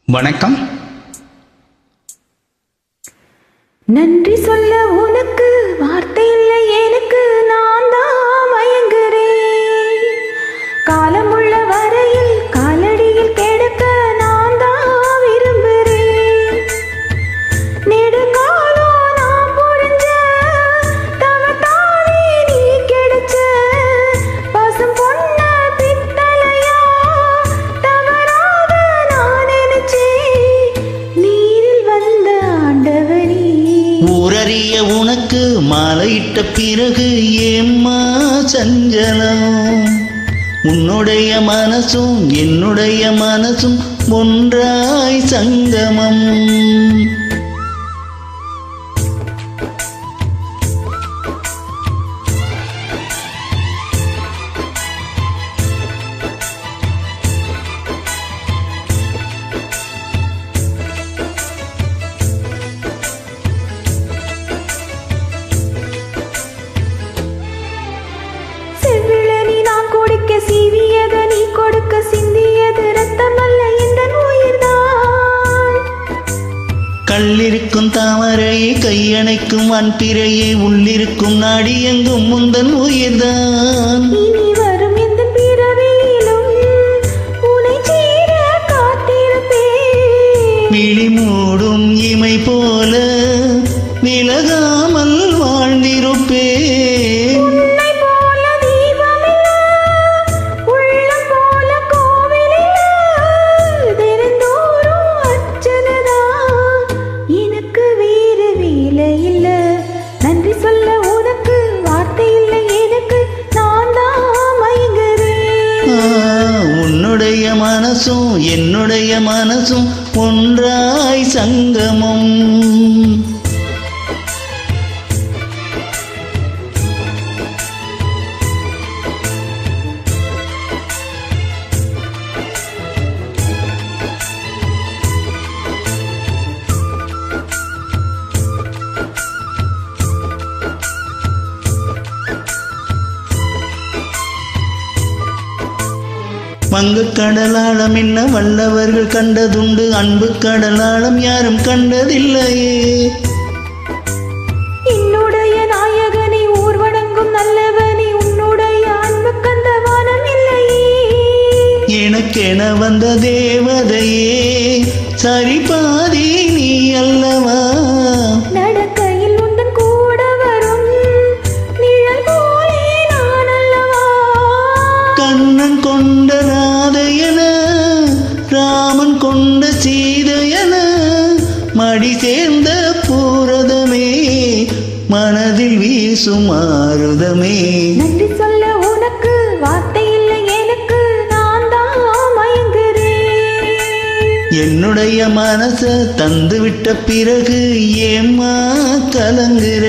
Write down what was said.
வணக்கம். நன்றி சொல்ல உனக்கு வார்த்தை இல்லை எனக்கு, நான் தான் மயங்குறேன். காலமுள்ள வரையில் காலடியில் கிடக்க நான் தான் விரும்புகிறேன். நெடுங்காலம் நான் புரிஞ்ச தவத்தாலே நீ கிடைச்ச பசும் பொன்ன பித்தளையா தவறாக நான் நினைச்சேன். நீரில் வந்த ஆண்டவனே, ஊரறிய உனக்கு மாலையிட்ட பிறகு ஏம்மா சஞ்சலம்? உன்னுடைய மனசும் என்னுடைய மனசும் ஒன்றாய் சங்கமம். செவ்விழனி நான் கொடுக்க சீவியது நீ கொடுக்க சிந்தியது ரத்தமல்ல இந்த உயிர்தான். கல்லிருக்கும் தாமரையை கையணைக்கும் அன்பிரையை உள்ளிருக்கும் நாடி எங்கும் முந்தன் உயிர்தான். இனி வரும் இந்த பிறவியிலும் உன்னை சேர காத்திருப்பேன். விழி மூடும் இமை போல விலகாமல் வாழ்ந்திருப்பேன். உன்னை போல தீபமில்ல, உள்ளம் போல கோவிலில்ல, தினந்தோறும் அர்ச்சனைதான். எனக்கு வேறு வேலை இல்ல. நன்றி சொல்ல உனக்கு வார்த்தை இல்லை எனக்கு, நான் தான் மயங்குறேன். உன்னுடைய மனசும் என்னுடைய மனசும் ஒன்றாய் சங்கமம். வங்கக் கடலாளம் என்ன வல்லவர்கள் கண்டதுண்டு, அன்பு கடலாளம் யாரும் கண்டதில்லையே. என்னுடைய நாயகனை ஊர்வணங்கும் நல்லவனை, உன்னுடைய அன்பு கந்த வானம் இல்லையே. எனக்கென வந்த தேவதையே சரி பாதி நீ அல்லவா? நடக்கையில் உந்தன் கூட வரும் நிழல் போலே நான் அல்லவா? கண்ணன் கொண்ட ராதையன ராமன் கொண்ட சீதையன மடி சேர்ந்த பூரதமே மனதில் வீசும் ஆறுதமே. நன்றி சொல்ல உனக்கு வார்த்தை இல்லை எனக்கு, நான் தான் மயங்குறேன். என்னுடைய மனச தந்துவிட்ட பிறகு ஏம்மா கலங்குற?